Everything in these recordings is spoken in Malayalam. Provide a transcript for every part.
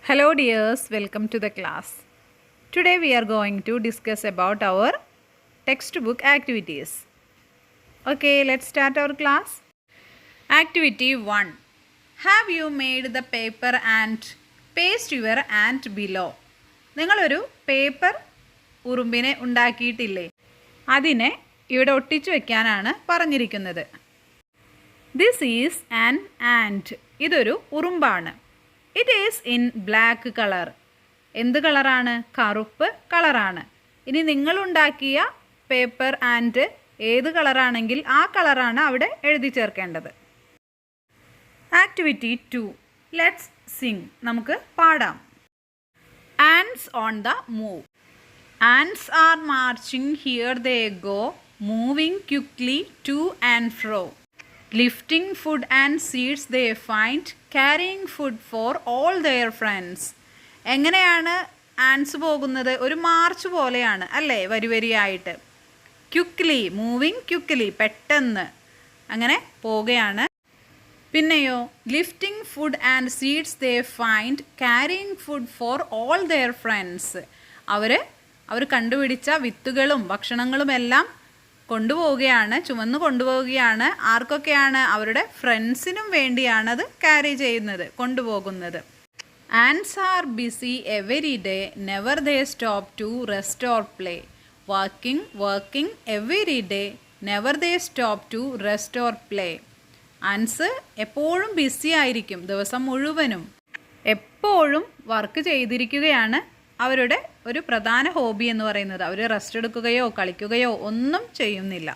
Hello dears, welcome to the class. Today we are going to discuss about our textbook activities. Okay, let's start our class. Activity 1. Have you made the paper and paste your ant below? നിങ്ങളൊരു പേപ്പർ ഉറുമ്പിനെ ഉണ്ടാക്കിയിട്ടില്ലേ? അതിനെ ഇവിടെ ഒട്ടിച്ചു വെക്കാനാണ് പറഞ്ഞിരിക്കുന്നത്. This is an ant. ഇതൊരു ഉറുമ്പാണ്. It is in black color. എന്ത് കളറാണ്? കറുപ്പ് കളറാണ്. ഇനി നിങ്ങളുണ്ടാക്കിയ പേപ്പർ ആൻഡ് ഏത് കളറാണെങ്കിൽ ആ കളറാണ് അവിടെ എഴുതി ചേർക്കേണ്ടത്. ആക്ടിവിറ്റി 2. ലെറ്റ്സ് സിംഗ്. നമുക്ക് പാടാം. Ants on the move. Ants are marching, here they go, moving quickly to and fro. Lifting food and seeds they find, carrying food for all their friends. എങ്ങനെയാണ് ആൻസ് പോകുന്നത്? ഒരു മാർച്ച് പോലെയാണ് അല്ലേ, വരിവരിയായിട്ട്. ക്വിക്ക്ലി, മൂവിങ് ക്വിക്ക്ലി, പെട്ടെന്ന് അങ്ങനെ പോവുകയാണ്. പിന്നെയോ lifting food and seeds they find, carrying food for all their friends. അവർ കണ്ടുപിടിച്ച വിത്തുകളും ഭക്ഷണങ്ങളും എല്ലാം കൊണ്ടുപോവുകയാണ്, ചുമന്ന് കൊണ്ടുപോവുകയാണ്. ആർക്കൊക്കെയാണ്? അവരുടെ ഫ്രണ്ട്സിനും വേണ്ടിയാണ് അത് ക്യാരി ചെയ്യുന്നത്, കൊണ്ടുപോകുന്നത്. Ants are busy every day, never they stop to rest or play. Working every day, never they stop to rest or play. Ants എപ്പോഴും ബിസി ആയിരിക്കും, ദിവസം മുഴുവനും എപ്പോഴും വർക്ക് ചെയ്തിരിക്കുകയാണ്. അവരുടെ ഒരു പ്രധാന ഹോബി എന്ന് പറയുന്നത് അവർ റെസ്റ്റ് എടുക്കുകയോ കളിക്കുകയോ ഒന്നും ചെയ്യുന്നില്ല.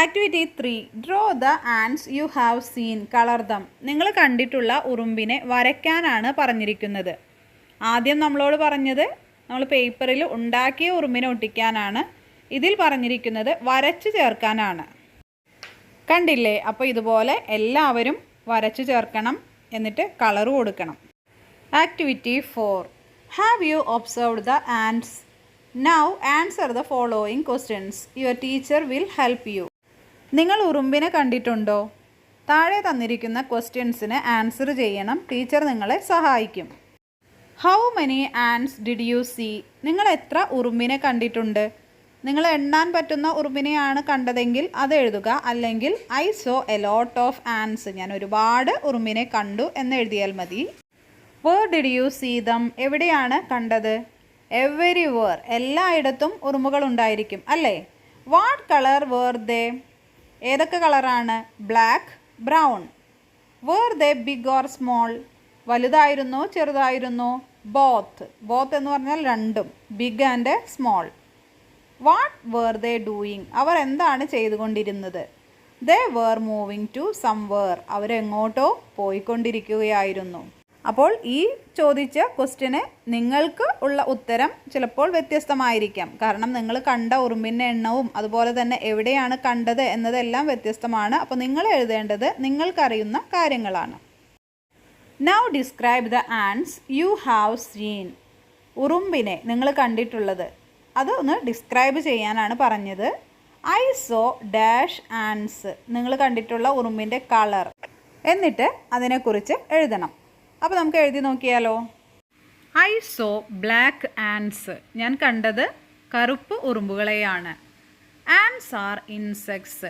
Activity 3. Draw the ants you have seen, colour them. നിങ്ങൾ കണ്ടിട്ടുള്ള ഉറുമ്പിനെ വരയ്ക്കാനാണ് പറഞ്ഞിരിക്കുന്നത്. ആദ്യം നമ്മളോട് പറഞ്ഞത് നമ്മൾ പേപ്പറിൽ ഉണ്ടാക്കിയ ഉറുമ്പിനെ ഒട്ടിക്കാനാണ്. ഇതിൽ പറഞ്ഞിരിക്കുന്നത് വരച്ച് ചേർക്കാനാണ്. കണ്ടില്ലേ? അപ്പോൾ ഇതുപോലെ എല്ലാവരും വരച്ച് ചേർക്കണം, എന്നിട്ട് കളർ കൊടുക്കണം. Activity 4. Have you observed the ants? Now answer the following questions. Your teacher will help you. നിങ്ങൾ ഉറുമ്പിനെ കണ്ടിട്ടുണ്ടോ? താഴെ തന്നിരിക്കുന്ന ക്വസ്റ്റ്യൻസിന് ആൻസർ ചെയ്യണം. ടീച്ചർ നിങ്ങളെ സഹായിക്കും. How many ants did you see? നിങ്ങൾ എത്ര ഉറുമ്പിനെ കണ്ടിട്ടുണ്ട്? നിങ്ങൾ എണ്ണാൻ പറ്റുന്ന ഉറുമ്പിനെയാണ് കണ്ടതെങ്കിൽ അത് എഴുതുക. അല്ലെങ്കിൽ I saw a lot of ants. ഞാൻ ഒരുപാട് ഉറുമ്പിനെ കണ്ടു എന്ന് എഴുതിയാൽ മതി. Where did you see them? എവിടെയാണ് കണ്ടത്? Everywhere. എല്ലായിടത്തും ഉറുമ്പുകൾ ഉണ്ടായിരിക്കും അല്ലേ? What color were they? ഏതൊക്കെ കളറാണ്? Black, brown. Were they big or small? വലുതായിരുന്നോ ചെറുതായിരുന്നോ? Both എന്ന് പറഞ്ഞാൽ രണ്ടും, big and small. What were they doing? അവർ എന്താണ് ചെയ്തുകൊണ്ടിരുന്നത്? They were moving to somewhere. അവരെങ്ങോട്ടോ പോയിക്കൊണ്ടിരിക്കുകയായിരുന്നു. അപ്പോൾ ഈ ചോദിച്ച ക്വസ്റ്റ്യന് നിങ്ങൾക്ക് ഉള്ള ഉത്തരം ചിലപ്പോൾ വ്യത്യസ്തമായിരിക്കാം. കാരണം നിങ്ങൾ കണ്ട ഉറുമ്പിൻ്റെ എണ്ണവും അതുപോലെ തന്നെ എവിടെയാണ് കണ്ടത് എന്നതെല്ലാം വ്യത്യസ്തമാണ്. അപ്പോൾ നിങ്ങൾ എഴുതേണ്ടത് നിങ്ങൾക്കറിയുന്ന കാര്യങ്ങളാണ്. Now describe the ants you have seen. ഉറുമ്പിനെ നിങ്ങൾ കണ്ടിട്ടുള്ളത് അത് ഒന്ന് ഡിസ്ക്രൈബ് ചെയ്യാനാണ് പറഞ്ഞത്. I saw dash ants. നിങ്ങൾ കണ്ടിട്ടുള്ള ഉറുമ്പിൻ്റെ കളർ, എന്നിട്ട് അതിനെക്കുറിച്ച് എഴുതണം. അപ്പോൾ നമുക്ക് എഴുതി നോക്കിയാലോ. I saw black ants. ഞാൻ കണ്ടത് കറുപ്പ് ഉറുമ്പുകളെയാണ്. ആൻഡ്സ് ആർ ഇൻസെക്ട്സ്.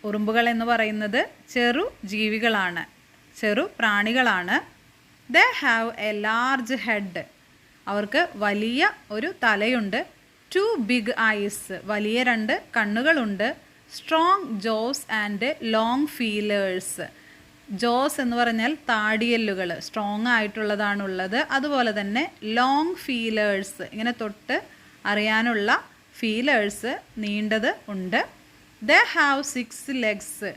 ഉറുമ്പുകൾ എന്ന് പറയുന്നത് ചെറു ജീവികളാണ്, ചെറു പ്രാണികളാണ്. They have a large head. അവർക്ക് വലിയ ഒരു തലയുണ്ട്. 2 ബിഗ് ഐസ്. വലിയ 2 കണ്ണുകളുണ്ട്. Strong jaws and long feelers. Jaws എന്ന് പറഞ്ഞാൽ താടിയെല്ലുകൾ, സ്ട്രോങ് ആയിട്ടുള്ളതാണുള്ളത്. അതുപോലെ തന്നെ ലോങ് ഫീലേഴ്സ്, ഇങ്ങനെ തൊട്ട് അറിയാനുള്ള ഫീലേഴ്സ്, നീണ്ടത് ഉണ്ട്. They have 6 legs.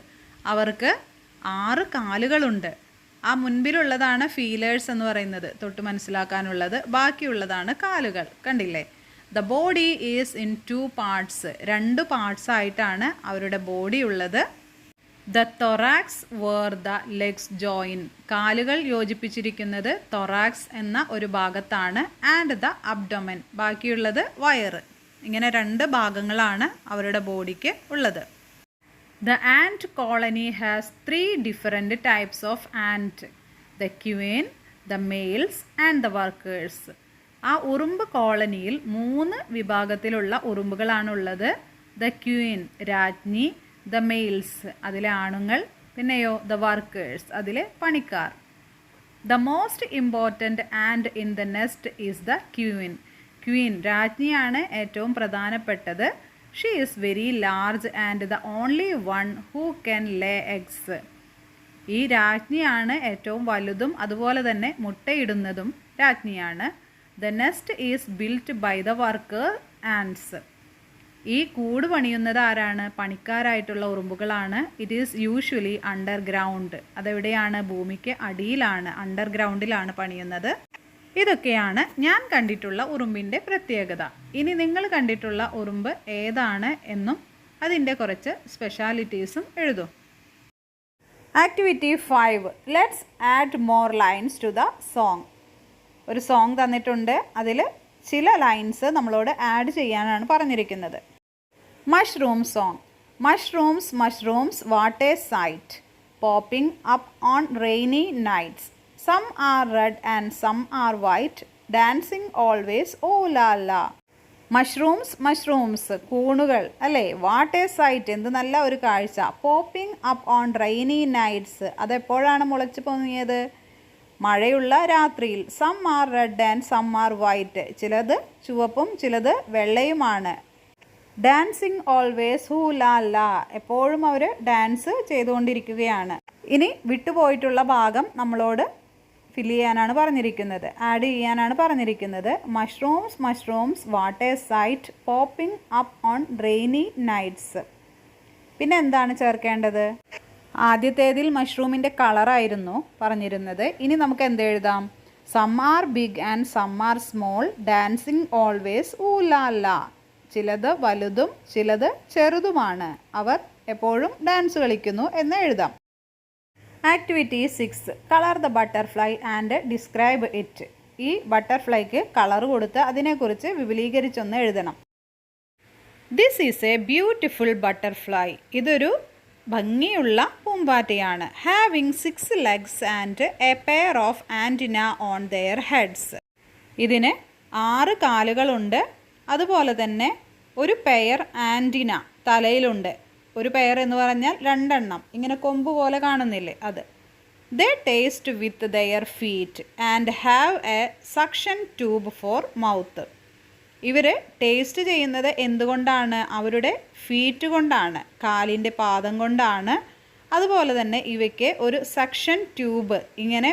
അവർക്ക് 6 കാലുകളുണ്ട്. ആ മുൻപിലുള്ളതാണ് ഫീലേഴ്സ് എന്ന് പറയുന്നത്, തൊട്ട് മനസ്സിലാക്കാനുള്ളത്. ബാക്കിയുള്ളതാണ് കാലുകൾ. കണ്ടില്ലേ? The body is in 2 parts. 2 parts ആയിട്ടാണ് അവരുടെ ബോഡി ഉള്ളത്. The thorax where the legs join. കാലുകൾ യോജിപ്പിച്ചിരിക്കുന്നത് തൊറാക്സ് എന്ന ഒരു ഭാഗത്താണ്. And the abdomen. ബാക്കിയുള്ളത് വയറ്. ഇങ്ങനെ 2 ഭാഗങ്ങളാണ് അവരുടെ ബോഡിക്ക് ഉള്ളത്. The ant colony has 3 different types of ant. The queen, the males and the workers. ആ ഉറുമ്പ് കോളനിയിൽ 3 വിഭാഗത്തിലുള്ള ഉറുമ്പുകളാണുള്ളത്. ദ ക്വീൻ രാജ്ഞി, ദ മെയിൽസ് അതിലെ ആണുങ്ങൾ, പിന്നെയോ ദ വർക്കേഴ്സ് അതിലെ പണിക്കാർ. The most important and in the nest is the queen. Queen രാജ്ഞിയാണ് ഏറ്റവും പ്രധാനപ്പെട്ടത്. She is very large and the only one who can lay eggs. ഈ രാജ്ഞിയാണ് ഏറ്റവും വലുതും അതുപോലെ തന്നെ മുട്ടയിടുന്നതും രാജ്ഞിയാണ്. The nest is built by the worker ants. ഈ കൂട് പണിയുന്നത് ആരാണ്? പണിക്കാരായിട്ടുള്ള ഉറുമ്പുകളാണ്. It is usually underground. അതെവിടെയാണ്? ഭൂമിക്ക് അടിയിലാണ്, അണ്ടർഗ്രൗണ്ടിലാണ് പണിയുന്നത്. ഇതൊക്കെയാണ് ഞാൻ കണ്ടിട്ടുള്ള ഉറുമ്പിൻ്റെ പ്രത്യേകത. ഇനി നിങ്ങൾ കണ്ടിട്ടുള്ള ഉറുമ്പ് ഏതാണ് എന്നും അതിൻ്റെ കുറച്ച് സ്പെഷ്യാലിറ്റീസും എഴുതും. Activity 5. Let's add more lines to the song. ഒരു സോങ് തന്നിട്ടുണ്ട്. അതിൽ ചില ലൈൻസ് നമ്മളോട് ആഡ് ചെയ്യാനാണ് പറഞ്ഞിരിക്കുന്നത്. Mushroom song. Mushrooms mushrooms what a sight, popping up on rainy nights. Some are red and some are white, dancing always oh la la. Mushrooms mushrooms കൂണുകൾ അല്ലേ. വാട്ട് എ സൈറ്റ് എന്ത് നല്ല ഒരു കാഴ്ച. Popping up on rainy nights അതെപ്പോഴാണ് മുളച്ചു പൊങ്ങിയത്? മഴയുള്ള രാത്രിയിൽ. Some are red and some are white ചിലത് ചുവപ്പും ചിലത് വെള്ളയുമാണ്. ഡാൻസിങ് ഓൾവേസ് ഹൂ ലാ ലാ എപ്പോഴും അവർ ഡാൻസ് ചെയ്തുകൊണ്ടിരിക്കുകയാണ്. ഇനി വിട്ടുപോയിട്ടുള്ള ഭാഗം നമ്മളോട് ഫിൽ ചെയ്യാനാണ് പറഞ്ഞിരിക്കുന്നത്, ആഡ് ചെയ്യാനാണ് പറഞ്ഞിരിക്കുന്നത്. Mushrooms mushrooms what a sight, popping up on rainy nights. പിന്നെ എന്താണ് ചേർക്കേണ്ടത്? ആദ്യത്തേതിൽ മഷ്റൂമിൻ്റെ കളറായിരുന്നു പറഞ്ഞിരുന്നത്. ഇനി നമുക്ക് എന്തെഴുതാം? Some are big and some are small, dancing always ooh la la. ചിലത് വലുതും ചിലത് ചെറുതുമാണ്, അവർ എപ്പോഴും ഡാൻസ് കളിക്കുന്നു എന്ന് എഴുതാം. Activity 6. Colour the butterfly and describe it. ഈ ബട്ടർഫ്ലൈക്ക് കളർ കൊടുത്ത് അതിനെക്കുറിച്ച് വിപുലീകരിച്ചൊന്ന് എഴുതണം. This is a beautiful butterfly. ഇതൊരു ഭംഗിയുള്ള പൂമ്പാറ്റയാണ്. Having 6 legs and a pair of antenna on their heads. ഇതിന് 6 കാലുകളുണ്ട്, അതുപോലെ തന്നെ ഒരു പെയർ ആൻറ്റിന തലയിലുണ്ട്. ഒരു പെയർ എന്ന് പറഞ്ഞാൽ 2 എണ്ണം, ഇങ്ങനെ കൊമ്പ് പോലെ കാണുന്നില്ലേ അത്. They taste with their feet and have a suction tube for mouth. ഇവർ ടേസ്റ്റ് ചെയ്യുന്നത് എന്തുകൊണ്ടാണ്? അവരുടെ ഫീറ്റ് കൊണ്ടാണ്, കാലിൻ്റെ പാദം കൊണ്ടാണ്. അതുപോലെ തന്നെ ഇവയ്ക്ക് ഒരു സക്ഷൻ ട്യൂബ്, ഇങ്ങനെ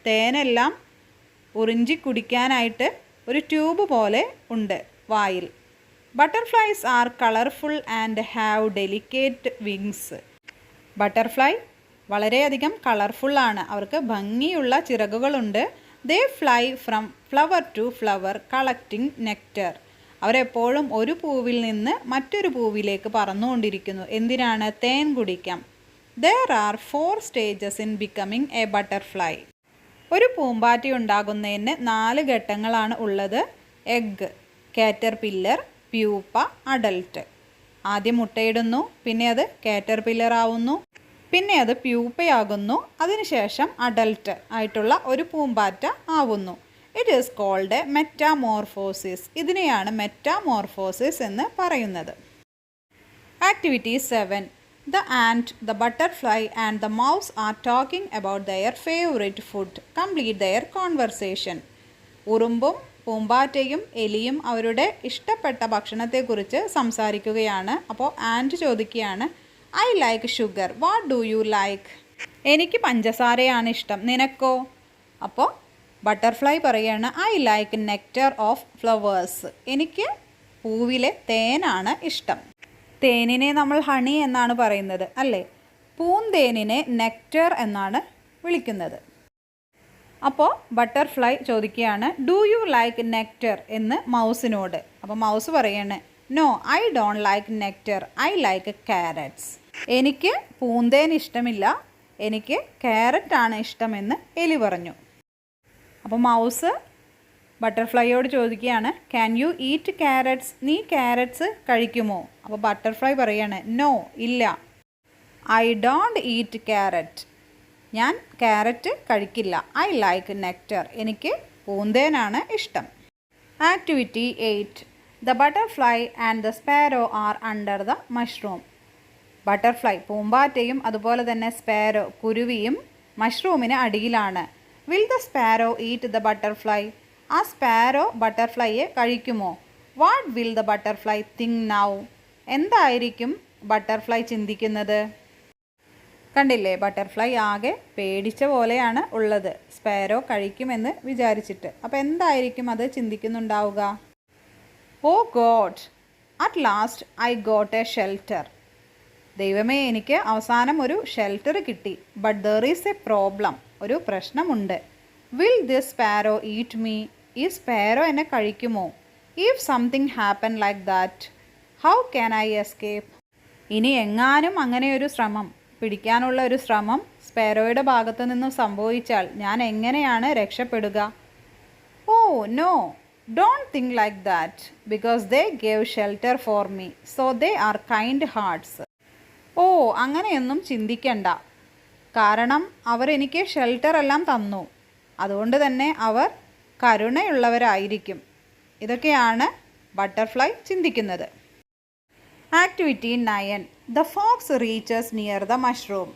തേനെല്ലാം ഉറിഞ്ചി കുടിക്കാനായിട്ട് ഒരു ട്യൂബ് പോലെ ഉണ്ട് വായിൽ. Butterflies are colourful and have delicate wings. Butterfly വളരെയധികം കളർഫുള്ളാണ്, അവർക്ക് ഭംഗിയുള്ള ചിറകുകളുണ്ട്. They fly from flower to flower collecting nectar. അവരെപ്പോഴും ഒരു പൂവിൽ നിന്ന് മറ്റൊരു പൂവിലേക്ക് പറന്നുകൊണ്ടിരിക്കുന്നു. എന്തിനാണ്? തേൻ കുടിക്കാം. There are 4 stages in becoming A butterfly. ഒരു പൂമ്പാറ്റ ഉണ്ടാകുന്നതിന് 4 ഘട്ടങ്ങളാണ് ഉള്ളത്. Egg, caterpillar, pupa, adult. ആദ്യം മുട്ടയിടുന്നു, പിന്നെ അത് കാറ്റർപില്ലർ ആവുന്നു, പിന്നെ അത് പ്യൂപ്പയാകുന്നു, അതിനുശേഷം അഡൽട്ട് ആയിട്ടുള്ള ഒരു പൂമ്പാറ്റ ആവുന്നു. It is called metamorphosis. ഇതിനെയാണ് മെറ്റാമോർഫോസിസ് എന്ന് പറയുന്നത്. Activity 7. The ant, the butterfly and the mouse are talking about their favorite food. Complete their conversation. ഉറുമ്പും പൂമ്പാറ്റയും എലിയും അവരുടെ ഇഷ്ടപ്പെട്ട ഭക്ഷണത്തെക്കുറിച്ച് സംസാരിക്കുകയാണ്. അപ്പോൾ ആൻറ്റ് ചോദിക്കുകയാണ്, I like sugar, what do you like? എനിക്ക് പഞ്ചസാരയാണ് ഇഷ്ടം, നിനക്കോ? അപ്പോൾ ബട്ടർഫ്ലൈ പറയുകയാണ്, I like nectar of flowers. എനിക്ക് പൂവിലെ തേനാണ് ഇഷ്ടം. തേനിനെ നമ്മൾ ഹണി എന്നാണ് പറയുന്നത് അല്ലേ? പൂന്തേനിനെ നെക്ടർ എന്നാണ് വിളിക്കുന്നത്. അപ്പോൾ ബട്ടർഫ്ലൈ ചോദിക്കുകയാണ്, ഡു യു ലൈക്ക് നെക്ടർ എന്ന് മൗസിനോട്. അപ്പോൾ മൗസ് പറയാണ്, no I don't like nectar, I like carrots. എനിക്ക് പൂന്തേൻ ഇഷ്ടമില്ല, എനിക്ക് ക്യാരറ്റാണ് ഇഷ്ടമെന്ന് എലി പറഞ്ഞു. അപ്പോൾ മൗസ് ബട്ടർഫ്ലൈയോട് ചോദിക്കുകയാണ്, ക്യാൻ യു ഈറ്റ് ക്യാരറ്റ്സ്? നീ ക്യാരറ്റ്സ് കഴിക്കുമോ? അപ്പോൾ ബട്ടർഫ്ലൈ പറയാണ്, നോ ഇല്ല, ഐ ഡോണ്ട് ഈറ്റ് ക്യാരറ്റ്, ഞാൻ ക്യാരറ്റ് കഴിക്കില്ല. I like nectar. എനിക്ക് പൂന്തേനാണ് ഇഷ്ടം. Activity 8. The butterfly and the sparrow are under the mushroom. Butterfly പൂമ്പാറ്റയും അതുപോലെ തന്നെ സ്പാരോ കുരുവിയും മഷ്റൂമിന് അടിയിലാണ്. Will the sparrow eat the butterfly. ആ സ്പാരോ ബട്ടർഫ്ലൈയെ കഴിക്കുമോ? What will the butterfly think now. എന്തായിരിക്കും ബട്ടർഫ്ലൈ ചിന്തിക്കുന്നത്? കണ്ടില്ലേ, ബട്ടർഫ്ലൈ ആകെ പേടിച്ച പോലെയാണ് ഉള്ളത്, സ്പാരോ കഴിക്കുമെന്ന് വിചാരിച്ചിട്ട്. അപ്പോൾ എന്തായിരിക്കും അത് ചിന്തിക്കുന്നുണ്ടാവുക? Oh god, at last I got a shelter. ദൈവമേ, എനിക്ക് അവസാനം ഒരു ഷെൽട്ടർ കിട്ടി. But there is a problem. ഒരു പ്രശ്നമുണ്ട്. Will this sparrow eat me. ഈ സ്പാരോ എന്നെ കഴിക്കുമോ? If something happen like that, how can I escape. ഇനി എങ്ങാനും അങ്ങനെയൊരു ശ്രമം, പിടിക്കാനുള്ള ഒരു ശ്രമം സ്പാരോയുടെ ഭാഗത്തു നിന്നും സംഭവിച്ചാൽ ഞാൻ എങ്ങനെയാണ് രക്ഷപ്പെടുക? Oh no, don't think like that, because they gave shelter for me, so they are kind hearts. ഓ, അങ്ങനെയൊന്നും ചിന്തിക്കണ്ട, കാരണം അവർ എനിക്ക് ഷെൽട്ടർ എല്ലാം തന്നു, അതുകൊണ്ട് തന്നെ അവർ കരുണയുള്ളവരായിരിക്കും. ഇതൊക്കെയാണ് ബട്ടർഫ്ലൈ ചിന്തിക്കുന്നത്. Activity 9. The fox reaches near the mushroom.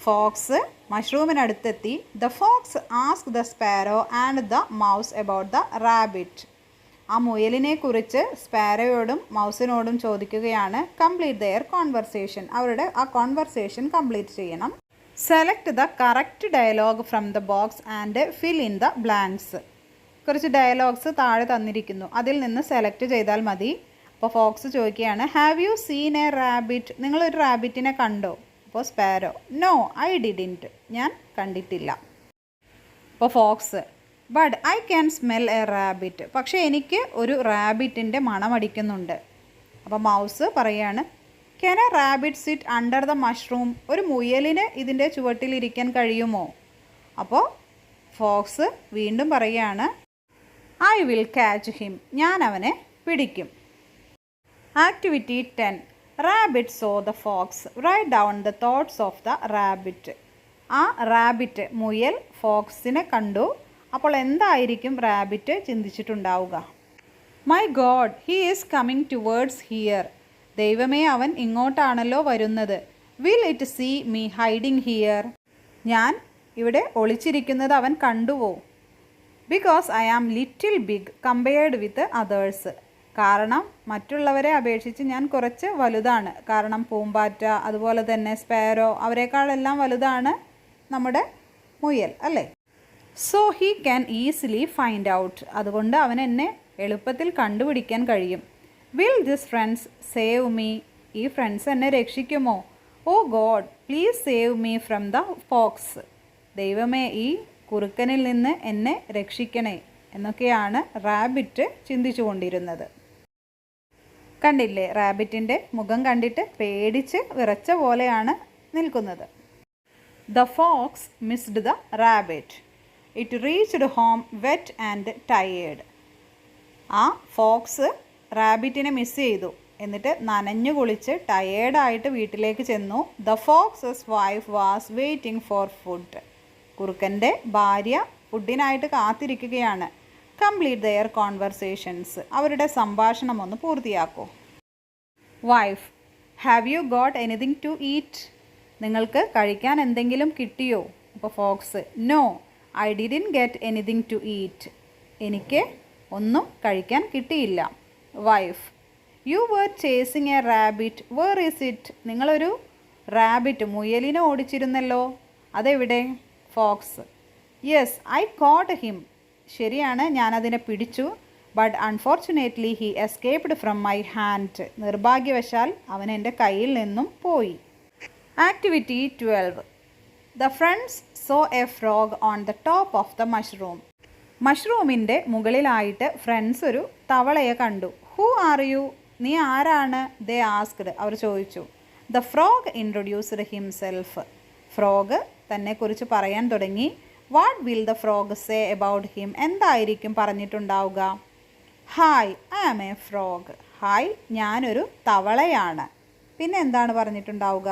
Fox മഷ്റൂമിനടുത്തെത്തി. The fox ask the sparrow and the mouse about the rabbit. ആ മുയലിനെ കുറിച്ച് സ്പാരോയോടും മൗസിനോടും ചോദിക്കുകയാണ്. Complete their conversation. അവരുടെ ആ കോൺവെർസേഷൻ കംപ്ലീറ്റ് ചെയ്യണം. Select the correct dialogue from the box and fill in the blanks. കുറച്ച് ഡയലോഗ്സ് താഴെ തന്നിരിക്കുന്നു, അതിൽ നിന്ന് സെലക്ട് ചെയ്താൽ മതി. അപ്പോൾ ഫോക്സ് ചോദിക്കുകയാണ്, have you seen a rabbit. നിങ്ങളൊരു റാബിറ്റിനെ കണ്ടോ? അപ്പോൾ സ്പാരോ, നോ ഐ ഡിഡിൻറ്റ്. ഞാൻ കണ്ടിട്ടില്ല. അപ്പോൾ fox, but I can smell a rabbit. പക്ഷേ എനിക്ക് ഒരു റാബിറ്റിൻ്റെ മണമടിക്കുന്നുണ്ട്. അപ്പോൾ മൗസ് പറയാണ്, can a rabbit sit under the mushroom. ഒരു മുയലിന് ഇതിൻ്റെ ചുവട്ടിലിരിക്കാൻ കഴിയുമോ? അപ്പോൾ ഫോക്സ് വീണ്ടും പറയുകയാണ്, ഐ വിൽ ക്യാച്ച് ഹിം. ഞാൻ അവനെ പിടിക്കും. Activity 10. Rabbit saw the fox. Write down the thoughts of the rabbit. ആ റാബിറ്റ് മുയൽ ഫോക്സിനെ കണ്ടു. അപ്പോൾ എന്തായിരിക്കും റാബിറ്റ് ചിന്തിച്ചിട്ടുണ്ടാവുക? My god, he is coming towards here. ദൈവമേ, അവൻ ഇങ്ങോട്ടാണല്ലോ വരുന്നത്. Will it see me hiding here. ഞാൻ ഇവിടെ ഒളിച്ചിരിക്കുന്നത് അവൻ കണ്ടുവോ? Because I am little big compared with others. കാരണം മറ്റുള്ളവരെ അപേക്ഷിച്ച് ഞാൻ കുറച്ച് വലുതാണ്. കാരണം പൂമ്പാറ്റ, അതുപോലെ തന്നെ സ്പാരോ, അവരെക്കാളെല്ലാം വലുതാണ് നമ്മുടെ മുയൽ, അല്ലേ? So he can easily find out. അതുകൊണ്ട് അവൻ എന്നെ എളുപ്പത്തിൽ കണ്ടുപിടിക്കാൻ കഴിയും. Will this friends save me. ഈ ഫ്രണ്ട്സ് എന്നെ രക്ഷിക്കുമോ? Oh god, please save me from the fox. ദൈവമേ, ഈ കുറുക്കനിൽ നിന്ന് എന്നെ രക്ഷിക്കണേ എന്നൊക്കെയാണ് റാബിറ്റ് ചിന്തിച്ചു കൊണ്ടിരുന്നത്. കണ്ടില്ലേ, റാബിറ്റിൻ്റെ മുഖം കണ്ടിട്ട് പേടിച്ച് വിറച്ച പോലെയാണ് നിൽക്കുന്നത്. The fox missed the rabbit. It reached home wet and tired. ആ ഫോക്സ് റാബിറ്റിനെ മിസ് ചെയ്തു. എന്നിട്ട് നനഞ്ഞു കുളിച്ച് ടയേർഡായിട്ട് വീട്ടിലേക്ക് ചെന്നു. The fox's wife was waiting for food. കുറുക്കൻ്റെ ഭാര്യ ഫുഡിനായിട്ട് കാത്തിരിക്കുകയാണ്. Complete their conversations. അവരുടെ സംഭാഷണം ഒന്ന് പൂർത്തിയാക്കൂ. Wife, have you got anything to eat. നിങ്ങൾക്ക് കഴിക്കാൻ എന്തെങ്കിലും കിട്ടിയോ? അപ്പോൾ fox, no I didn't get anything to eat. എനിക്ക് ഒന്നും കഴിക്കാൻ കിട്ടിയില്ല. Wife, U where chasing a rabbit, where is it. നിങ്ങളൊരു റാബിറ്റ് മുയലിനെ ഓടിച്ചിരുന്നല്ലോ, അതെവിടെ? Fox, yes I caught him. ശരിയാണ്, ഞാനതിനെ പിടിച്ചു. But unfortunately he escaped from my hand. നിർഭാഗ്യവശാൽ അവൻ എൻ്റെ കയ്യിൽ നിന്നും പോയി. Activity 12. The friends saw a frog on the top of the mushroom. മഷ്റൂമിൻ്റെ മുകളിലായിട്ട് ഫ്രണ്ട്സ് ഒരു തവളയെ കണ്ടു. Who are you? നീ ആരാണ്? They asked. അവർ ചോദിച്ചു. The frog introduced himself. Frog തന്നെക്കുറിച്ച് പറയാൻ തുടങ്ങി. What will the frog say about him. എന്തായിരിക്കും പറഞ്ഞിട്ടുണ്ടാവുക? Hi, I am a frog. Hi, ഞാനൊരു തവളയാണ്. പിന്നെ എന്താണ് പറഞ്ഞിട്ടുണ്ടാവുക?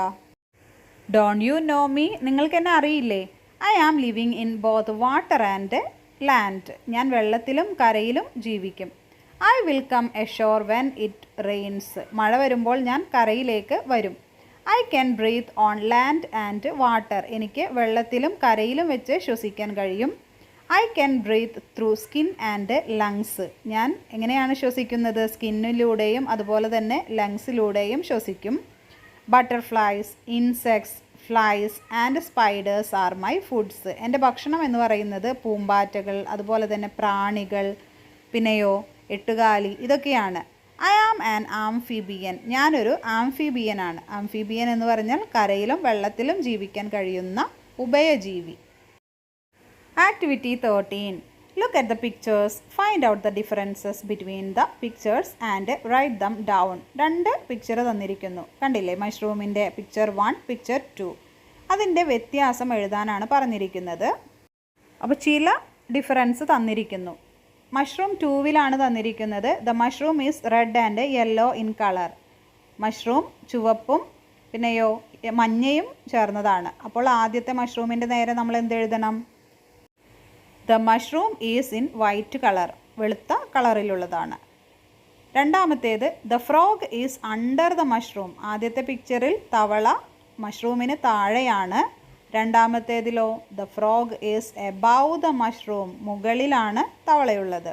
Don't you know me. നിങ്ങൾക്ക് എന്നെ അറിയില്ലേ? I am living in both water and land. ഞാൻ വെള്ളത്തിലും കരയിലും ജീവിക്കും. I will come ashore when it rains. മഴ വരുമ്പോൾ ഞാൻ കരയിലേക്ക് വരും. I can breathe on land and water. എനിക്ക് വെള്ളത്തിലും കരയിലും വെച്ച് ശ്വസിക്കാൻ കഴിയും. I can breathe through skin and lungs. ഞാൻ എങ്ങനെയാണ് ശ്വസിക്കുന്നത്? സ്കിന്നിലൂടെയും അതുപോലെ തന്നെ ലങ്സിലൂടെയും ശ്വസിക്കും. Butterflies, insects, flies and spiders are my foods. എൻ്റെ ഭക്ഷണം എന്ന് പറയുന്നത് പൂമ്പാറ്റകൾ, അതുപോലെ തന്നെ പ്രാണികൾ, പിന്നെയോ എട്ടുകാലി, ഇതൊക്കെയാണ്. I am an amphibian. ഞാനൊരു ആംഫിബിയനാണ്. ആംഫിബിയൻ എന്ന് പറഞ്ഞാൽ കരയിലും വെള്ളത്തിലും ജീവിക്കാൻ കഴിയുന്ന ഉഭയജീവി. Activity 13. Look at the pictures. Find out the differences between the pictures and write them down. 2 picture തന്നിരിക്കുന്നു. കണ്ടില്ലേ? മഷ്റൂമിൻ്റെ പിക്ചർ 1, പിക്ചർ 2. അതിൻ്റെ വ്യത്യാസം എഴുതാനാണ് പറഞ്ഞിരിക്കുന്നത്. അപ്പോൾ ചില ഡിഫറൻസ് തന്നിരിക്കുന്നു. മഷ്റൂം 2വിലാണ് തന്നിരിക്കുന്നത്. The mushroom is red and yellow in colour. Mushroom ചുവപ്പും പിന്നെയോ മഞ്ഞയും ചേർന്നതാണ്. അപ്പോൾ ആദ്യത്തെ മഷ്റൂമിൻ്റെ നേരെ നമ്മൾ എന്ത് എഴുതണം? The mushroom is in white colour. വെളുത്ത കളറിലുള്ളതാണ്. രണ്ടാമത്തേത് the frog is under the mushroom. ആദ്യത്തെ പിക്ചറിൽ തവള മഷ്റൂമിന് താഴെയാണ്. രണ്ടാമത്തേതിലോ the frog is above the mushroom. മുകളിലാണ് തവളയുള്ളത്.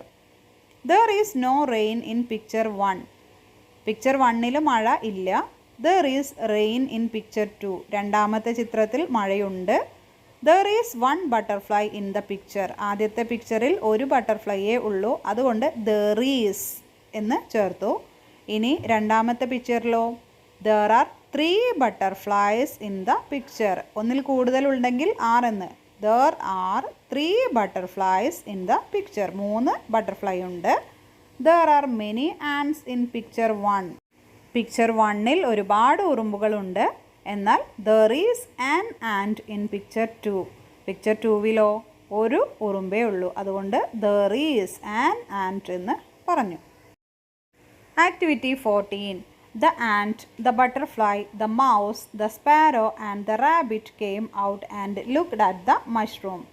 There is no rain in picture 1. Picture 1ൽ മഴ ഇല്ല. There is rain in picture 2. രണ്ടാമത്തെ ചിത്രത്തിൽ മഴയുണ്ട്. There is 1 butterfly in the picture. ആദ്യത്തെ പിക്ചറിൽ ഒരു ബട്ടർഫ്ലൈയേ ഉള്ളൂ, അതുകൊണ്ട് ദർ ഈസ് എന്ന് ചേർത്തു. ഇനി രണ്ടാമത്തെ പിക്ചറിലോ there are 3 butterflies in the picture. ഒന്നിൽ കൂടുതൽ ഉണ്ടെങ്കിൽ 6 എന്ന്. There are 3 butterflies in the picture. 3 butterfly ഉണ്ട്. There are many ants in picture 1. Picture 1ൽ ഒരുപാട് ഉറുമ്പുകളുണ്ട്. എന്നാൽ there is an ant in picture 2. Picture 2വിലോ ഒരു ഉറുമ്പേ ഉള്ളൂ, അതുകൊണ്ട് ദർ ഈസ് ആൻ ആൻഡ് എന്ന് പറഞ്ഞു. Activity 14. The ant, the butterfly, the mouse, the sparrow and the rabbit came out and looked at the mushroom.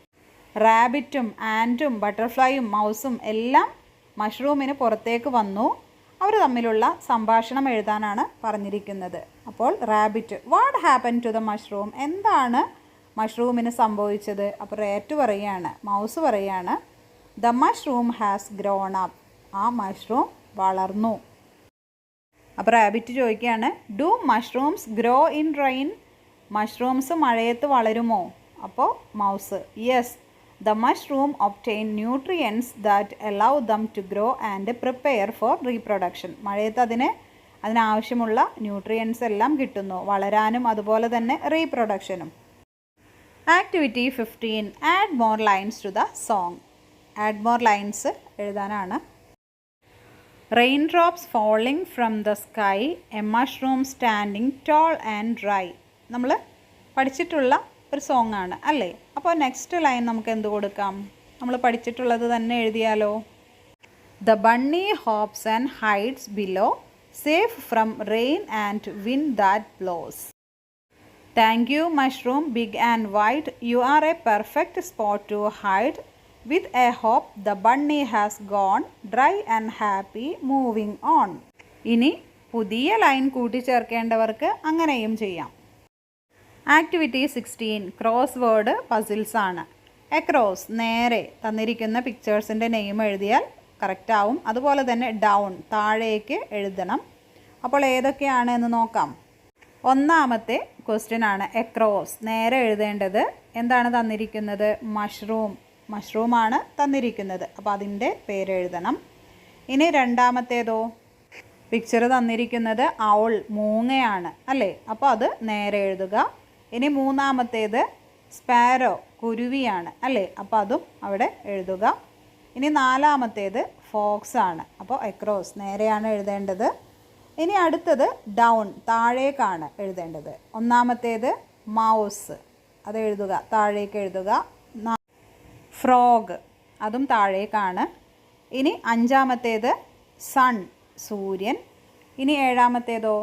റാബിറ്റും ആൻറ്റും ബട്ടർഫ്ലൈയും മൗസും എല്ലാം മഷ്റൂമിന് പുറത്തേക്ക് വന്നു. അവർ തമ്മിലുള്ള സംഭാഷണം എഴുതാനാണ് പറഞ്ഞിരിക്കുന്നത്. അപ്പോൾ rabbit, what happen to the mushroom? എന്താണ് മഷ്റൂമിന് സംഭവിച്ചത്? അപ്പോൾ റേറ്റ് പറയുകയാണ്, മൗസ് പറയുകയാണ് the mushroom has grown up. ആ മഷ്റൂം വളർന്നു. അപ്പോൾ റാബിറ്റ് ചോദിക്കുകയാണ് do mushrooms grow in rain? Mushrooms മഴയത്ത് വളരുമോ? അപ്പോൾ mouse, yes, the mushroom obtain nutrients that allow them to grow and prepare for reproduction. മഴയത്ത് അതിനാവശ്യമുള്ള ന്യൂട്രിയൻസ് എല്ലാം കിട്ടുന്നു, വളരാനും അതുപോലെ തന്നെ റീപ്രൊഡക്ഷനും. Activity 15. Add more lines to the song. Add more lines എഴുതാനാണ്. Rain drops falling from the sky, a mushroom standing tall and dry. നമ്മൾ പഠിച്ചിട്ടുള്ള ഒരു സോങ് ആണ് അല്ലേ? അപ്പോൾ നെക്സ്റ്റ് ലൈൻ നമുക്ക് എന്ത് കൊടുക്കാം? നമ്മൾ പഠിച്ചിട്ടുള്ളത് തന്നെ എഴുതിയാലോ? The bunny hops and hides below, safe from rain and wind that blows. Thank you mushroom big and wide, you are a perfect spot to hide, with a hope the bunny has gone dry and happy moving on. ഇനി പുതിയ ലൈൻ കൂട്ടിച്ചേർക്കേണ്ടവർക്ക് അങ്ങനെയും ചെയ്യാം. ആക്ടിവിറ്റി 16. ക്രോസ് വേർഡ് പസിൽസ് ആണ്. എക്രോസ്, നേരെ തന്നിരിക്കുന്ന പിക്ചേഴ്സിൻ്റെ നെയിം എഴുതിയാൽ കറക്റ്റ് ആവും. അതുപോലെ തന്നെ ഡൗൺ, താഴേക്ക് എഴുതണം. അപ്പോൾ ഏതൊക്കെയാണ് എന്ന് നോക്കാം. ഒന്നാമത്തെ ക്വസ്റ്റ്യൻ ആണ് എക്രോസ്, നേരെ എഴുതേണ്ടത്. എന്താണ് തന്നിരിക്കുന്നത്? മഷ്റൂം. മഷ്റൂമാണ് തന്നിരിക്കുന്നത്, അപ്പോൾ അതിൻ്റെ പേര് എഴുതണം. ഇനി രണ്ടാമത്തേതോ? പിക്ചർ തന്നിരിക്കുന്നത് ഔൾ, മൂങ്ങയാണ് അല്ലേ? അപ്പോൾ അത് നേരെ എഴുതുക. ഇനി മൂന്നാമത്തേത് സ്പാരോ, കുരുവിയാണ് അല്ലേ? അപ്പോൾ അതും അവിടെ എഴുതുക. ഇനി നാലാമത്തേത് ഫോക്സ് ആണ്. അപ്പോൾ എക്രോസ്, നേരെയാണ് എഴുതേണ്ടത്. ഇനി അടുത്തത് ഡൗൺ, താഴേക്കാണ് എഴുതേണ്ടത്. ഒന്നാമത്തേത് മൗസ്, അത് എഴുതുക, താഴേക്ക് എഴുതുക. ഫ്രോഗ്, അതും താഴേക്കാണ്. ഇനി അഞ്ചാമത്തേത് സൺ, സൂര്യൻ. ഇനി ഏഴാമത്തേതോ?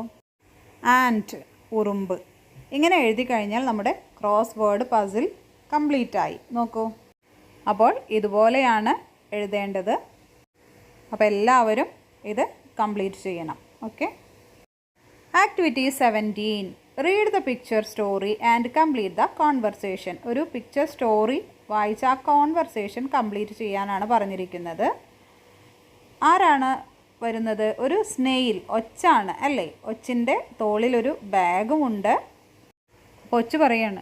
ആൻറ്റ്, ഉറുമ്പ്. ഇങ്ങനെ എഴുതി കഴിഞ്ഞാൽ നമ്മുടെ ക്രോസ് വേർഡ് പസിൽ കംപ്ലീറ്റ് ആയി. നോക്കൂ, അപ്പോൾ ഇതുപോലെയാണ് എഴുതേണ്ടത്. അപ്പോൾ എല്ലാവരും ഇത് കംപ്ലീറ്റ് ചെയ്യണം. Okay. Activity 17. Read the picture story and complete the conversation. ഒരു പിക്ചർ സ്റ്റോറി വായിച്ച് ആ കോൺവെർസേഷൻ കംപ്ലീറ്റ് ചെയ്യാനാണ് പറഞ്ഞിരിക്കുന്നത്. ആരാണ് വരുന്നത്? ഒരു സ്നെയിൽ, ഒച്ചാണ് അല്ലേ? ഒച്ചിൻ്റെ തോളിലൊരു ബാഗുമുണ്ട്. അപ്പോൾ ഒച്ച് പറയാണ്,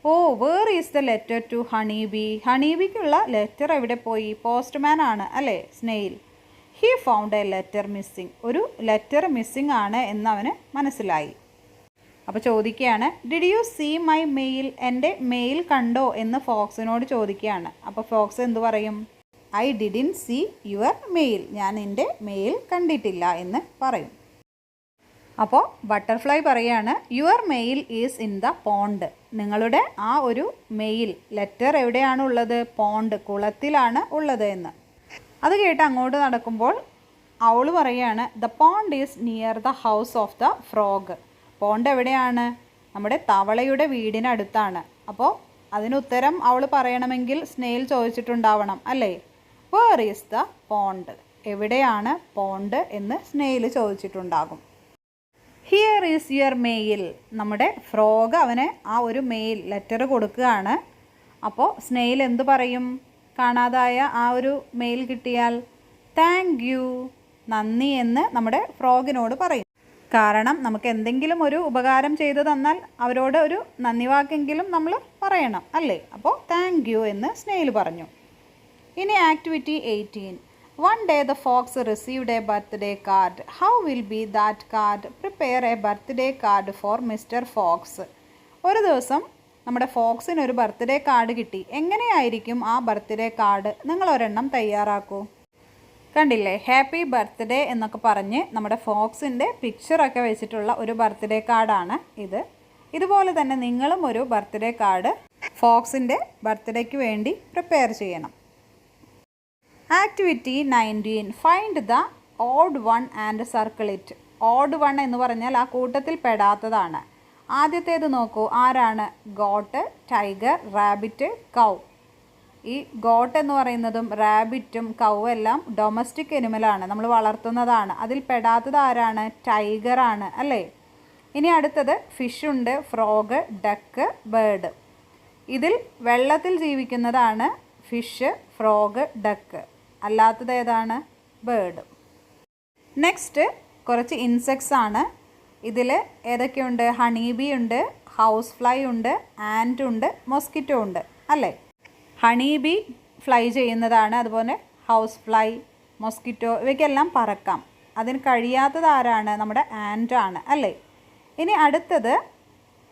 oh where is the letter to honey bee. Honey ബിക്കുള്ള ലെറ്റർ എവിടെ പോയി? പോസ്റ്റ്മാൻ ആണ് അല്ലേ snail. He found a letter missing. ഒരു ലെറ്റർ മിസ്സിങ് ആണ് എന്നവന് മനസ്സിലായി. അപ്പോൾ ചോദിക്കുകയാണ്, did you see my mail. എൻ്റെ മെയിൽ കണ്ടോ എന്ന് ഫോക്സിനോട് ചോദിക്കുകയാണ്. അപ്പോൾ ഫോക്സ് എന്തു പറയും? I didn't see your mail. ഞാൻ എൻ്റെ മെയിൽ കണ്ടിട്ടില്ല എന്ന് പറയും. അപ്പോൾ ബട്ടർഫ്ലൈ പറയാണ്, your mail is in the pond. നിങ്ങളുടെ ആ ഒരു മെയിൽ ലെറ്റർ എവിടെയാണ് ഉള്ളത്? പോണ്ട്, കുളത്തിലാണ് ഉള്ളത് എന്ന്. അത് കേട്ട് അങ്ങോട്ട് നടക്കുമ്പോൾ അവൾ പറയുകയാണ്, the pond is near the house of the frog. Pond എവിടെയാണ്? നമ്മുടെ തവളയുടെ വീടിനടുത്താണ്. അപ്പോൾ അതിനുത്തരം അവൾ പറയണമെങ്കിൽ സ്നെയിൽ ചോദിച്ചിട്ടുണ്ടാവണം അല്ലേ? Where is the pond. എവിടെയാണ് പോണ്ട് എന്ന് സ്നെയിൽ ചോദിച്ചിട്ടുണ്ടാകും. Here is your mail. നമ്മുടെ ഫ്രോഗ് അവന് ആ ഒരു മെയിൽ ലെറ്റർ കൊടുക്കുകയാണ്. അപ്പോൾ സ്നെയിൽ എന്തു പറയും? കാണാതായ ആ ഒരു മെയിൽ കിട്ടിയാൽ താങ്ക് യു, നന്ദി എന്ന് നമ്മുടെ ഫ്രോഗിനോട് പറയും. കാരണം നമുക്ക് എന്തെങ്കിലും ഒരു ഉപകാരം ചെയ്തു തന്നാൽ അവരോട് ഒരു നന്ദി വാക്കെങ്കിലും നമ്മൾ പറയണം അല്ലേ? അപ്പോൾ താങ്ക് യു എന്ന് സ്നെയിൽ പറഞ്ഞു. ഇനി activity 18. One day the fox received a birthday card. How will be that card? Prepare a birthday card for Mr. Fox. ഒരു ദിവസം നമ്മുടെ ഫോക്സിന് ഒരു ബർത്ത്ഡേ കാർഡ് കിട്ടി. എങ്ങനെയായിരിക്കും ആ ബർത്ത്ഡേ കാർഡ്? നിങ്ങൾ ഒരെണ്ണം തയ്യാറാക്കൂ. കണ്ടില്ലേ, ഹാപ്പി ബർത്ത്ഡേ എന്നൊക്കെ പറഞ്ഞ് നമ്മുടെ ഫോക്സിൻ്റെ പിക്ചറൊക്കെ വെച്ചിട്ടുള്ള ഒരു ബർത്ത്ഡേ കാർഡാണ് ഇത്. ഇതുപോലെ തന്നെ നിങ്ങളും ഒരു ബർത്ത്ഡേ കാർഡ് ഫോക്സിൻ്റെ ബർത്ത്ഡേക്ക് വേണ്ടി പ്രിപ്പയർ ചെയ്യണം. Activity 19. Find the odd one and circle it. Odd one എന്ന് പറഞ്ഞാൽ ആ കൂട്ടത്തിൽ പെടാത്തതാണ്. ആദ്യത്തേത് നോക്കൂ, ആരാണ്? ഗോട്ട്, ടൈഗർ, റാബിറ്റ്, കൗ. ഈ ഗോട്ട് എന്ന് പറയുന്നതും റാബിറ്റും കൗവും എല്ലാം ഡൊമസ്റ്റിക് എനിമലാണ്, നമ്മൾ വളർത്തുന്നതാണ്. അതിൽ പെടാത്തത് ആരാണ്? ടൈഗറാണ് അല്ലേ? ഇനി അടുത്തത് ഫിഷുണ്ട്, ഫ്രോഗ്, ഡക്ക്, ബേർഡ്. ഇതിൽ വെള്ളത്തിൽ ജീവിക്കുന്നതാണ് ഫിഷ്, ഫ്രോഗ്, ഡക്ക്. അല്ലാത്തത് ഏതാണ്? ബേർഡ്. നെക്സ്റ്റ് കുറച്ച് ഇൻസെക്ട്സ് ആണ്. ഇതിൽ ഏതൊക്കെയുണ്ട്? ഹണി ബി ഉണ്ട്, ഹൗസ് ഫ്ലൈ ഉണ്ട്, ആൻറ്റ് ഉണ്ട്, മൊസ്കിറ്റോ ഉണ്ട് അല്ലേ? ഹണി ബി ഫ്ലൈ ചെയ്യുന്നതാണ്. അതുപോലെ ഹൗസ് ഫ്ലൈ, മൊസ്കിറ്റോ ഇവയ്ക്കെല്ലാം പറക്കാം. അതിന് കഴിയാത്തത് ആരാണ്? നമ്മുടെ ആൻറ്റ് ആണ് അല്ലേ? ഇനി അടുത്തത്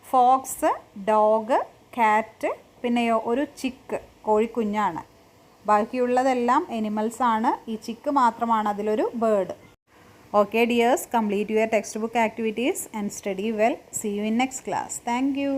ഫോക്സ്, ഡോഗ്, കാറ്റ്, പിന്നെയോ ഒരു ചിക്ക്, കോഴിക്കുഞ്ഞാണ്. ബാക്കിയുള്ളതെല്ലാം എനിമൽസാണ്. ഈ ചിക്ക് മാത്രമാണ് അതിലൊരു bird. Okay dears, complete your textbook activities and study well. See you in next class. Thank you.